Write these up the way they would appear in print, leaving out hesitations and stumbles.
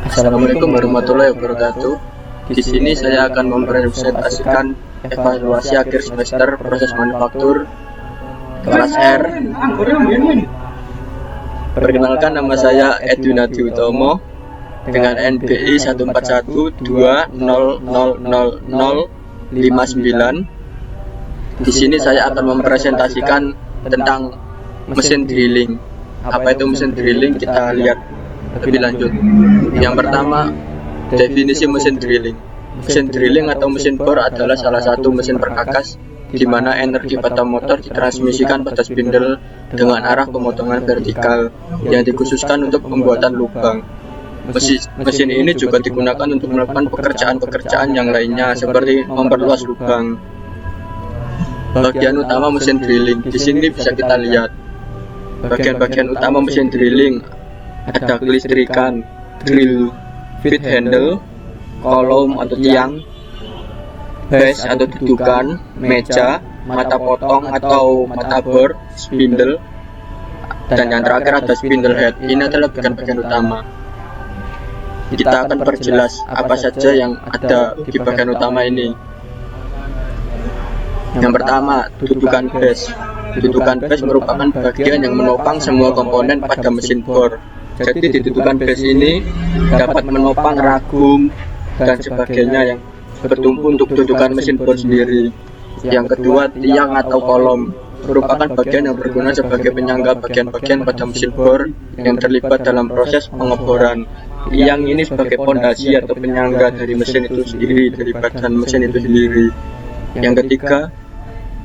Assalamualaikum warahmatullahi wabarakatuh. Di sini saya akan mempresentasikan evaluasi akhir semester proses manufaktur kelas R. Perkenalkan, nama saya Edwin Adi Utomo dengan NBI 141200059. Di sini saya akan mempresentasikan tentang mesin drilling. Apa itu mesin drilling? Kita lihat lebih lanjut. Yang pertama, definisi mesin drilling. Mesin drilling atau mesin bor adalah salah satu mesin perkakas di mana energi pada motor ditransmisikan pada spindle dengan arah pemotongan vertikal yang dikhususkan untuk pembuatan lubang. Mesin ini juga digunakan untuk melakukan pekerjaan-pekerjaan yang lainnya seperti memperluas lubang. Bagian utama mesin drilling di sini bisa kita lihat. Bagian-bagian utama mesin drilling ada kelistrikan, drill, feed handle, kolom atau tiang, base atau dudukan, meja, mata potong atau mata bor, spindle, dan yang terakhir ada spindle head. Ini adalah bagian-bagian utama. Kita akan perjelas apa saja yang ada di bagian utama ini. Yang pertama, dudukan base. Dudukan base merupakan bagian yang menopang semua komponen pada mesin bor. Jadi di dudukan base ini dapat menopang ragum dan sebagainya yang bertumpu untuk dudukan mesin bor sendiri. Yang kedua, tiang atau kolom merupakan bagian yang berguna sebagai penyangga bagian-bagian pada mesin bor yang terlibat dalam proses pengeboran. Tiang ini sebagai pondasi atau penyangga dari mesin itu sendiri, dari badan mesin itu sendiri. Yang ketiga,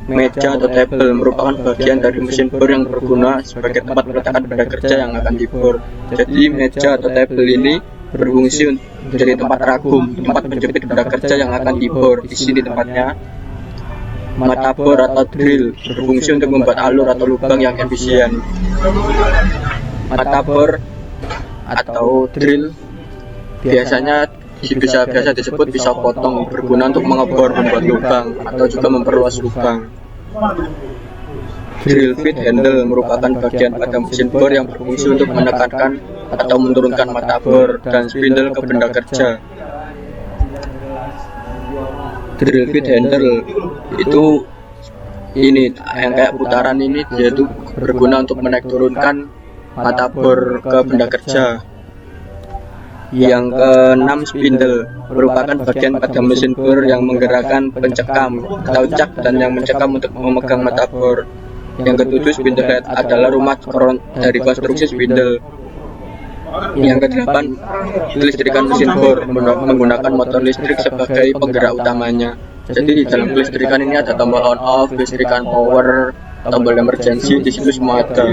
meja atau table merupakan bagian dari mesin bor yang berguna sebagai tempat meletakkan benda kerja yang akan dibor. Jadi meja atau table ini berfungsi menjadi tempat ragum, tempat menjepit benda kerja yang akan dibor. Di sini tempatnya. Mata bor atau drill berfungsi untuk membuat alur atau lubang yang efisien. Mata bor atau drill biasa disebut pisau potong, berguna untuk mengebor, membuat lubang atau juga memperluas lubang. Drill feed handle merupakan bagian pada mesin bor yang berfungsi untuk menekankan atau menurunkan mata bor dan spindle ke benda kerja. Drill feed handle itu ini yang kayak putaran ini, yaitu berguna untuk menaik turunkan mata bor ke benda kerja. Yang keenam, spindle merupakan bagian pada mesin bor yang menggerakkan pencekam atau cak dan yang mencekam untuk memegang mata bor. Yang ketujuh, spindle head adalah rumah dari konstruksi spindle. Yang kedelapan, kelistrikan mesin bor menggunakan motor listrik sebagai penggerak utamanya. Jadi di dalam kelistrikan ini ada tombol on off, kelistrikan power, tombol emergency, di situ semua ada.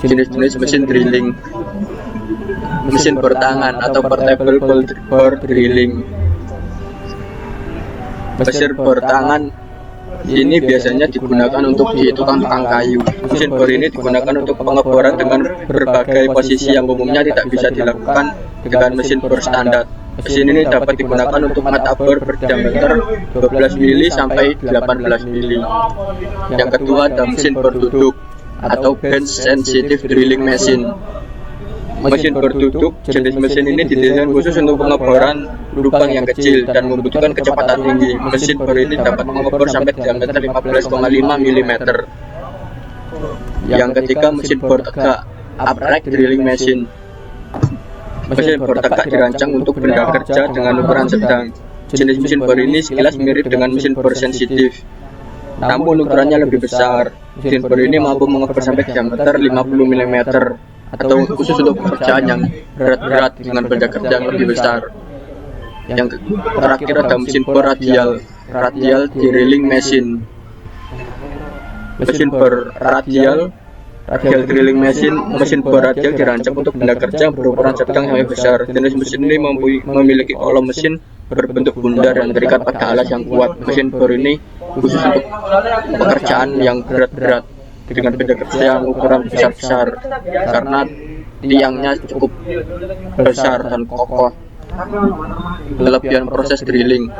Jenis-jenis mesin drilling. Mesin bor tangan atau portable bor drilling. Mesin bor tangan ini biasanya digunakan untuk di tukang-tukang kayu. Mesin bor ini digunakan untuk pengeboran dengan berbagai posisi yang umumnya tidak bisa dilakukan dengan mesin bor standar. Mesin ini dapat digunakan untuk mata bor berdiameter 12 mili sampai 18 mili. Yang kedua, ada mesin bor duduk atau bench sensitive drilling machine. Mesin bor duduk, jenis mesin ini didesain khusus untuk pengeboran lubang yang kecil dan membutuhkan kecepatan tinggi. Mesin bor ini dapat mengebor sampai diameter 15,5 mm. Yang ketiga, mesin bor tegak, upright drilling machine. Mesin bor tegak dirancang untuk benda kerja dengan ukuran sedang. Jenis mesin bor ini sekilas mirip dengan mesin bor sensitif, namun ukurannya lebih besar. Mesin bor ini mampu mengebor sampai diameter 50 mm atau khusus untuk pekerjaan yang berat-berat dengan benda kerja yang lebih besar. Yang terakhir ada mesin bor radial drilling machine. Mesin bor radial drilling machine, mesin bor radial dirancang untuk benda kerja berukuran sedang sampai besar. Jenis mesin ini memiliki kolom mesin berbentuk bundar yang terikat pada alas yang kuat. Mesin bor ini khusus untuk pekerjaan yang berat-berat dengan benda kerja yang ukuran besar-besar karena tiangnya cukup besar dan kokoh. Kelebihan proses drilling: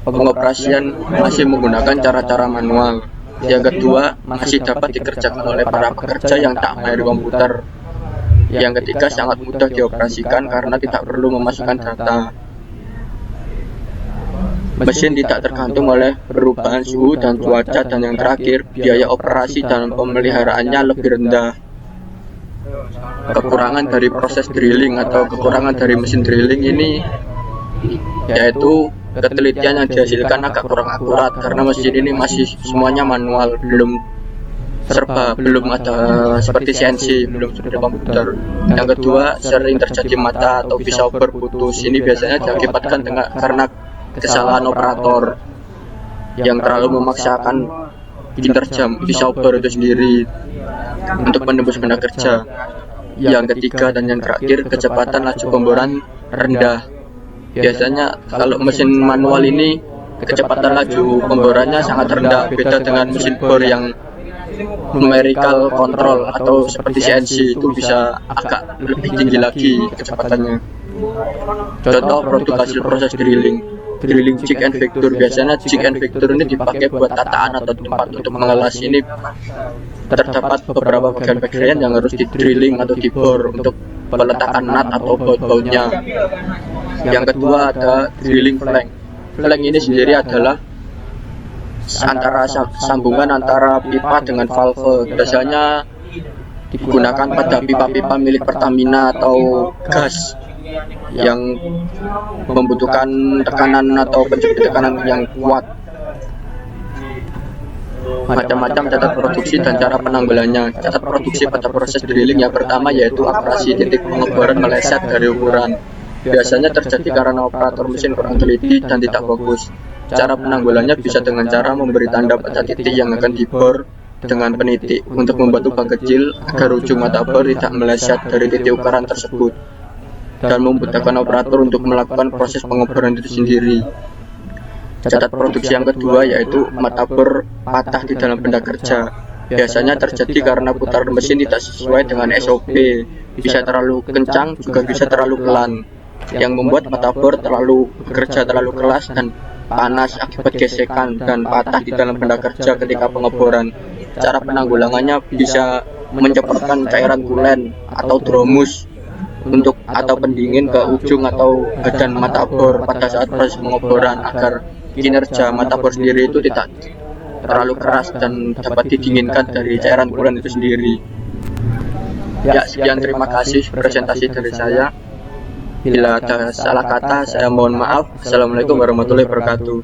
pengoperasian masih menggunakan cara-cara manual. Yang kedua, masih dapat dikerjakan oleh para pekerja yang tak mahir komputer. Yang ketiga, sangat mudah dioperasikan karena tidak perlu memasukkan data. Mesin tidak tergantung oleh perubahan suhu dan cuaca, dan yang terakhir, biaya operasi dan pemeliharaannya lebih rendah. Kekurangan dari proses drilling atau kekurangan dari mesin drilling ini yaitu ketelitian yang dihasilkan agak kurang akurat karena mesin ini masih semuanya manual, belum ada seperti CNC, belum seperti komputer. Yang kedua, sering terjadi mata atau pisau berputus. Ini biasanya diakibatkan karena kesalahan operator yang terlalu memaksakan kinerja pisau ber itu sendiri untuk menembus benda kerja. Yang ketiga dan yang terakhir, kecepatan laju pemboran rendah. Biasanya kalau mesin manual ini kecepatan laju pemborannya sangat rendah, beda dengan mesin bor yang numerical control atau seperti CNC itu bisa agak lebih tinggi lagi kecepatannya. Contoh produk hasil proses drilling jig and fixture. Biasanya jig and fixture ini dipakai buat tataan atau tempat untuk mengelas. Ini terdapat beberapa bagian-bagian yang harus di drilling atau dibor untuk peletakan nut atau baut-bautnya. Yang kedua ada drilling flank. Flank ini sendiri adalah sambungan antara pipa dengan valve. Biasanya digunakan pada pipa-pipa milik Pertamina atau gas yang membutuhkan tekanan atau pencuri tekanan yang kuat. Macam-macam catat produksi dan cara penanggulannya. Catat produksi pada proses drilling yang pertama yaitu abrasi, titik pengeboran meleset dari ukuran. Biasanya terjadi karena operator mesin kurang teliti dan tidak fokus. Cara penanggulannya bisa dengan cara memberi tanda pada titik yang akan dibor dengan penitik untuk membuat lubang kecil agar ujung mata bor tidak meleset dari titik ukuran tersebut, dan memudahkan operator untuk melakukan proses pengeboran itu sendiri. Catat produksi yang kedua yaitu mata bor patah di dalam benda kerja. Biasanya terjadi karena putaran mesin tidak sesuai dengan SOP, bisa terlalu kencang juga bisa terlalu pelan, yang membuat mata bor bekerja terlalu keras dan panas akibat gesekan dan patah di dalam benda kerja ketika pengeboran. Cara penanggulangannya bisa menyemprotkan cairan kulen atau dromus atau pendingin ke ujung atau badan mata bor pada saat proses pengeboran agar kinerja mata bor sendiri itu tidak terlalu keras dan dapat didinginkan dari cairan kulen itu sendiri. Ya, sekian, terima kasih presentasi dari saya. Bila ada salah kata, saya mohon maaf. Assalamualaikum warahmatullahi wabarakatuh.